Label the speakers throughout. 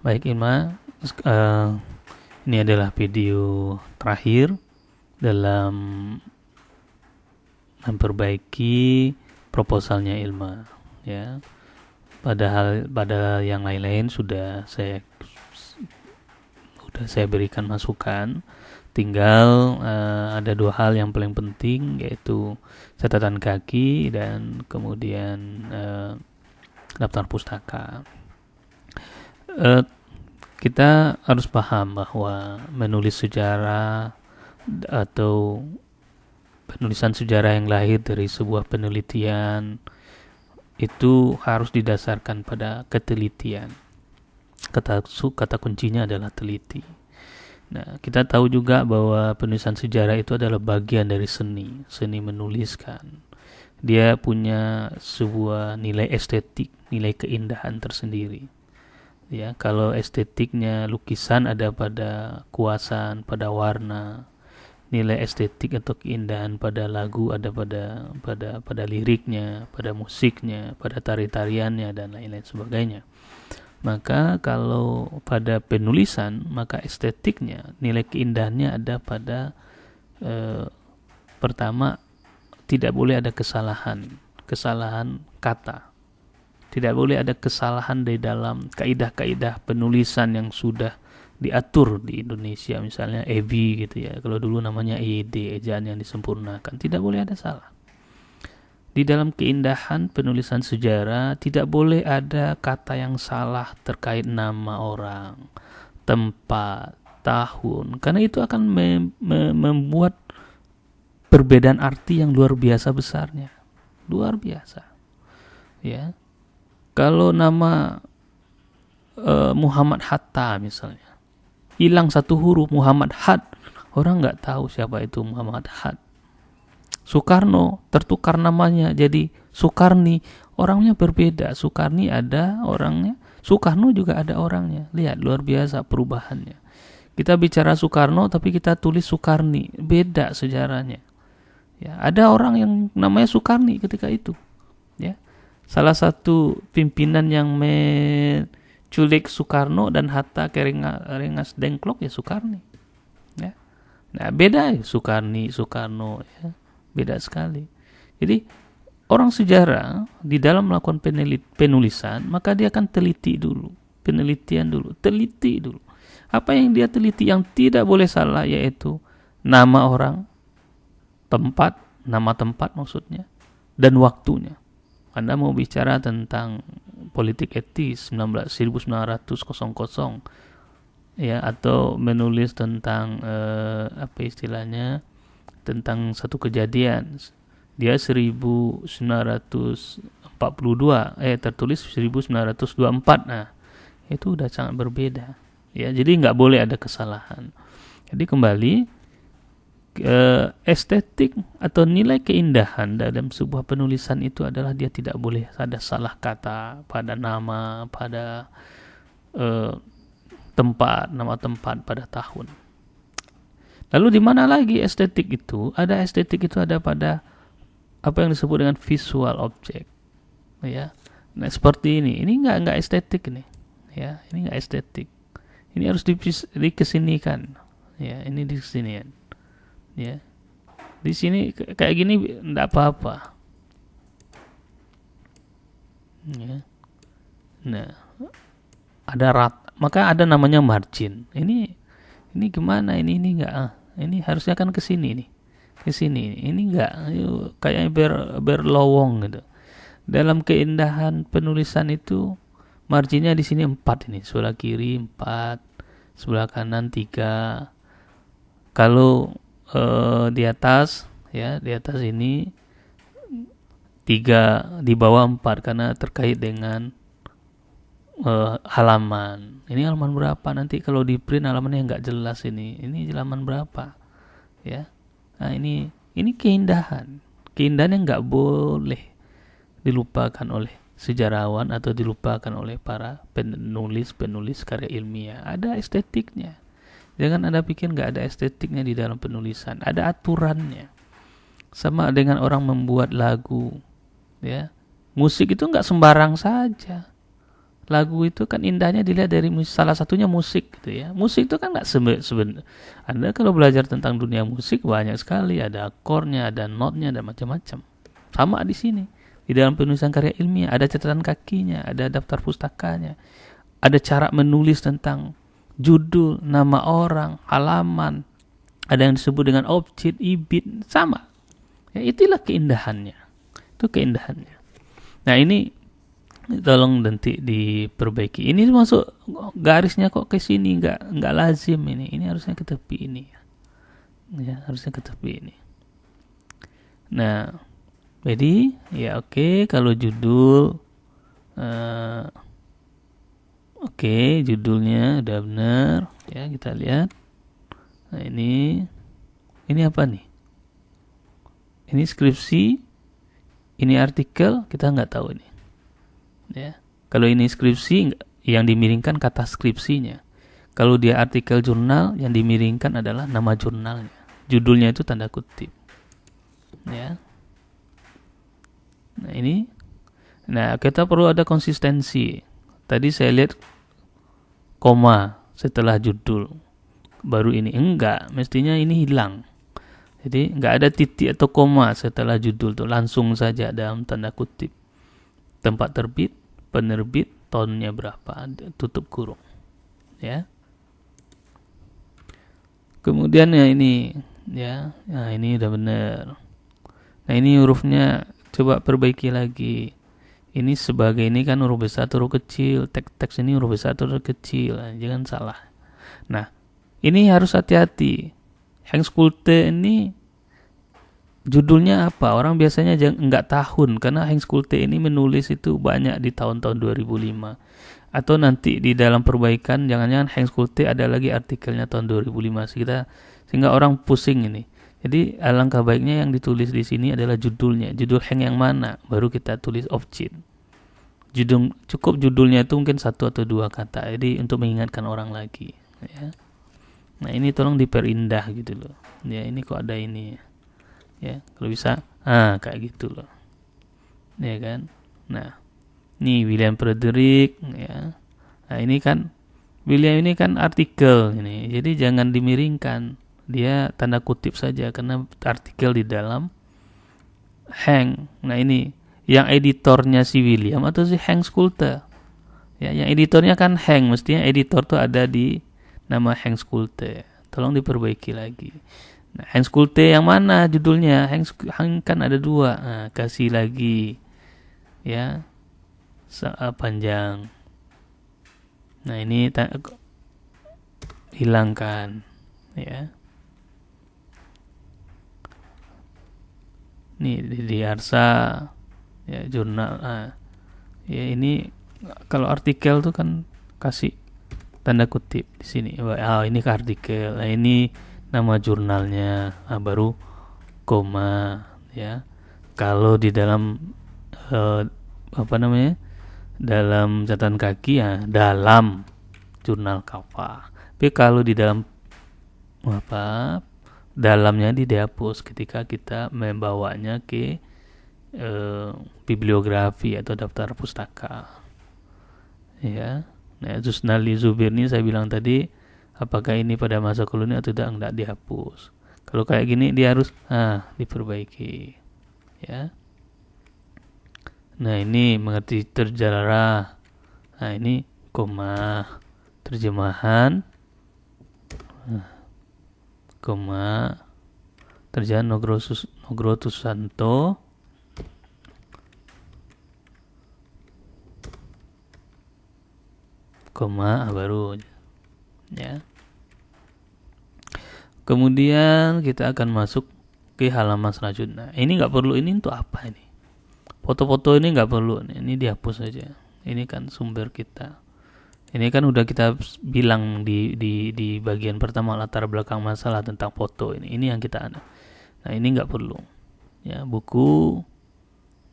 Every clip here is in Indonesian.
Speaker 1: Baik Ilma, ini adalah video terakhir dalam memperbaiki proposalnya Ilma. Ya, padahal pada yang lain-lain sudah saya berikan masukan. Tinggal ada dua hal yang paling penting, yaitu catatan kaki dan kemudian daftar pustaka. Kita harus paham bahwa menulis sejarah atau penulisan sejarah yang lahir dari sebuah penelitian itu harus didasarkan pada ketelitian. Kata kuncinya adalah teliti. Nah, kita tahu juga bahwa penulisan sejarah itu adalah bagian dari seni menuliskan. Dia punya sebuah nilai estetik, nilai keindahan tersendiri. Ya, kalau estetiknya lukisan ada pada kuasan, pada warna. Nilai estetik atau keindahan pada lagu ada pada liriknya, pada musiknya, pada tari-tariannya dan lain-lain sebagainya. Maka kalau pada penulisan, maka estetiknya, nilai keindahannya ada pada pertama, tidak boleh ada kesalahan kata. Tidak boleh ada kesalahan di dalam kaidah-kaidah penulisan yang sudah diatur di Indonesia, misalnya EB gitu ya. Kalau dulu namanya EYD, ejaan yang disempurnakan. Tidak boleh ada salah. Di dalam keindahan penulisan sejarah tidak boleh ada kata yang salah terkait nama orang, tempat, tahun. Karena itu akan membuat perbedaan arti yang luar biasa besarnya. Luar biasa. Ya. Kalau nama Muhammad Hatta misalnya, hilang satu huruf Muhammad Had, orang nggak tahu siapa itu Muhammad Had. Soekarno tertukar namanya jadi Soekarni, orangnya berbeda. Soekarni ada orangnya, Soekarno juga ada orangnya. Lihat luar biasa perubahannya. Kita bicara Soekarno tapi kita tulis Soekarni, beda sejarahnya. Ya, ada orang yang namanya Soekarni ketika itu. Ya. Salah satu pimpinan yang menculik Soekarno dan Hatta ke Rengas Dengklok ya Soekarni. Ya. Nah beda ya Soekarno ya. Beda sekali. Jadi orang sejarah di dalam melakukan penulisan maka dia akan teliti dulu. Teliti dulu. Apa yang dia teliti yang tidak boleh salah yaitu nama orang, nama tempat maksudnya, dan waktunya. Anda mau bicara tentang politik etis 1900 ya, atau menulis tentang apa istilahnya, tentang satu kejadian dia 1942 tertulis 1924. Nah itu udah sangat berbeda ya. Jadi nggak boleh ada kesalahan. Jadi kembali estetik atau nilai keindahan dalam sebuah penulisan itu adalah dia tidak boleh ada salah kata pada nama, pada nama tempat, pada tahun. Lalu di mana lagi estetik itu? Estetik itu ada pada apa yang disebut dengan visual object, ya. Nah seperti ini nggak estetik nih, ya. Ini nggak estetik. Ini harus dikesinikan, ya. Ini dikesinikan. Ya, di sini kayak gini enggak apa-apa. Ya. Nah, maka ada namanya margin. Ini gimana? Ini enggak. Ini harusnya kan ke sini nih. Ke sini. Ini enggak. Kayak berlowong gitu. Dalam keindahan penulisan itu marginnya di sini 4 ini. Sebelah kiri 4, sebelah kanan 3. Kalau di atas ini 3, di bawah 4 karena terkait dengan halaman. Ini halaman berapa? Nanti kalau di print halamannya nggak jelas ini. Ini halaman berapa? Ya. Nah ini keindahan yang nggak boleh dilupakan oleh sejarawan atau dilupakan oleh para penulis karya ilmiah. Ada estetiknya. Jangan Anda pikir nggak ada estetiknya di dalam penulisan. Ada aturannya. Sama dengan orang membuat lagu, ya. Musik itu nggak sembarang saja. lagu itu kan indahnya dilihat dari salah satunya musik gitu ya. Musik itu kan nggak sebenarnya. Anda kalau belajar tentang dunia musik banyak sekali, ada akornya, ada notnya, ada macam-macam. Sama di sini. Di dalam penulisan karya ilmiah ada catatan kakinya, ada daftar pustakanya, ada cara menulis tentang judul, nama orang, halaman, ada yang disebut dengan objek, ibid, sama. Ya, itulah keindahannya. Itu keindahannya. Nah, ini tolong nanti diperbaiki. Ini masuk garisnya kok ke sini, nggak lazim ini. Ini harusnya ke tepi ini. Ya, harusnya ke tepi ini. Nah, jadi ya oke, kalau judul oke, judulnya udah benar ya, kita lihat. Nah, ini apa nih? Ini skripsi, ini artikel, kita nggak tahu ini. Ya, kalau ini skripsi yang dimiringkan kata skripsinya. Kalau dia artikel jurnal, yang dimiringkan adalah nama jurnalnya. Judulnya itu tanda kutip. Ya. Nah, ini. Nah, kita perlu ada konsistensi. Tadi saya lihat koma setelah judul. Baru ini enggak, mestinya ini hilang. Jadi enggak ada titik atau koma setelah judul tuh, langsung saja dalam tanda kutip. Tempat terbit, penerbit, tahunnya berapa, tutup kurung. Ya. Kemudian ya ini, ya. Nah, ini udah benar. Nah, ini hurufnya coba perbaiki lagi. Ini sebagai ini kan huruf besar atau huruf kecil, teks ini huruf besar atau huruf kecil. Nah, jangan salah. Nah, ini harus hati-hati. Hengskulte ini judulnya apa? Orang biasanya enggak tahun, karena Hengskulte ini menulis itu banyak di tahun-tahun 2005. Atau nanti di dalam perbaikan jangan-jangan Hengskulte ada lagi artikelnya tahun 2005 sehingga orang pusing ini. Jadi alangkah baiknya yang ditulis di sini adalah judulnya. Judul Heng yang mana? Baru kita tulis objek. Cukup judulnya itu mungkin 1 atau 2 kata. Jadi untuk mengingatkan orang lagi, ya. Nah, ini tolong diperindah gitu loh. Ya, ini kok ada ini. Ya, kalau bisa kayak gitu loh. Ya kan? Nah, nih William Frederick ya. Nah, ini kan William ini kan artikel ini. Jadi jangan dimiringkan. Dia tanda kutip saja karena artikel di dalam Heng. Nah, ini yang editornya si William atau si Hengskulte. Ya, yang editornya kan Heng, mestinya editor tuh ada di nama Hengskulte. Tolong diperbaiki lagi. Nah, Hengskulte yang mana judulnya? Heng kan ada 2. Nah, kasih lagi ya panjang. Nah, ini hilangkan ya. Nih di Arsa ya, jurnal. Ya, ini kalau artikel tuh kan kasih tanda kutip di sini. Ini ke artikel. Nah, ini nama jurnalnya. Baru koma ya. Kalau di dalam dalam catatan kaki ya dalam jurnal Kappa. Tapi kalau di dalam dalamnya dihapus ketika kita membawanya ke bibliografi atau daftar pustaka. Ya. Nah, Zusnali Zubir ini saya bilang tadi, apakah ini pada masa kolonial atau tidak, enggak dihapus. Kalau kayak gini dia harus diperbaiki. Ya. Nah, ini mengerti terjarah. Nah, ini koma terjemahan koma terjemahan Nugroho Susanto koma baru ya. Kemudian kita akan masuk ke halaman selanjutnya. Ini nggak perlu, ini untuk apa ini? Foto-foto ini nggak perlu, ini dihapus saja. Ini kan sumber kita. Ini kan udah kita bilang di bagian pertama latar belakang masalah tentang foto ini. Ini yang kita ada. Nah, ini nggak perlu. Ya, buku.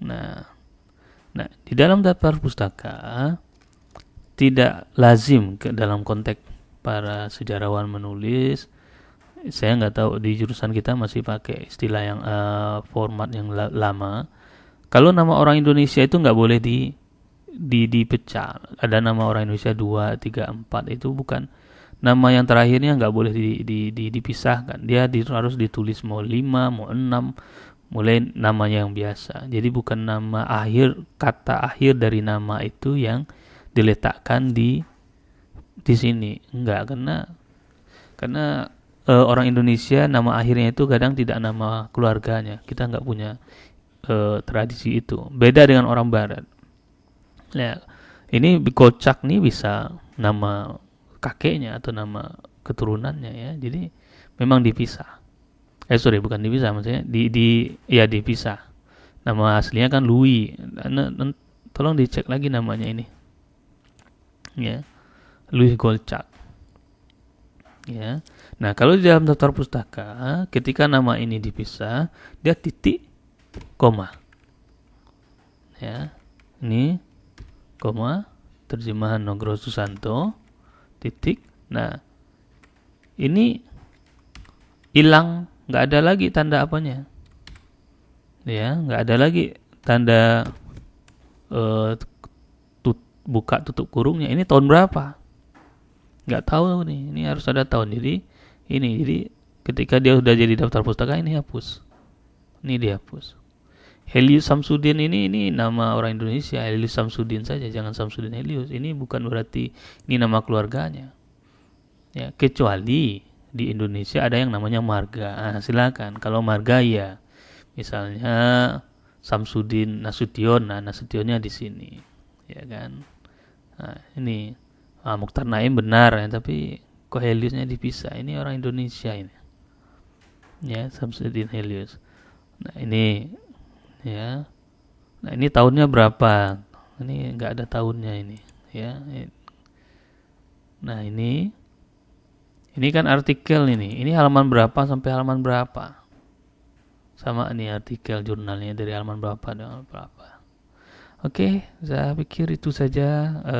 Speaker 1: Nah, di dalam daftar pustaka tidak lazim dalam konteks para sejarawan menulis. Saya nggak tahu di jurusan kita masih pakai istilah yang format yang lama. Kalau nama orang Indonesia itu nggak boleh dipecah. Ada nama orang Indonesia 2, 3, 4, itu bukan nama yang terakhirnya nggak boleh dipisahkan. Dia harus ditulis mau 5, mau 6, mulai namanya yang biasa. Jadi bukan nama akhir, kata akhir dari nama itu yang diletakkan di sini. Enggak, karena orang Indonesia nama akhirnya itu kadang tidak nama keluarganya. Kita nggak punya tradisi itu. Beda dengan orang Barat. Nah, ini Kolchak nih bisa nama kakeknya atau nama keturunannya ya. Jadi memang dipisah. Bukan dipisah, maksudnya dipisah. Nama aslinya kan Louis. Tolong dicek lagi namanya ini. Ya. Louis Kolchak. Ya. Nah, kalau di dalam daftar pustaka, ketika nama ini dipisah, dia titik koma. Ya. Ini koma, terjemahan Nugroho Susanto, titik. Nah, ini hilang, nggak ada lagi tanda apanya. Ya, nggak ada lagi tanda buka tutup kurungnya. Ini tahun berapa? Nggak tahu nih. Ini harus ada tahun. Jadi ketika dia udah jadi daftar pustaka, ini hapus. Ini dihapus. Helius Samsudin ini nama orang Indonesia. Helius Samsudin saja, jangan Samsudin Helius. Ini bukan berarti ini nama keluarganya. Ya, kecuali di Indonesia ada yang namanya marga. Silakan. Kalau marga ya, misalnya Samsudin Nasution. Nah, Nasutionnya di sini, ya kan. Nah, ini Mukhtar Naim benar ya, tapi kok Heliusnya dipisah. Ini orang Indonesia ini. Ya, Samsudin Helius. Nah, ini ya. Nah, ini tahunnya berapa? Ini nggak ada tahunnya ini, ya. Nah, ini kan artikel ini. Ini halaman berapa sampai halaman berapa? Sama ini artikel jurnalnya dari halaman berapa dengan berapa. Oke, saya pikir itu saja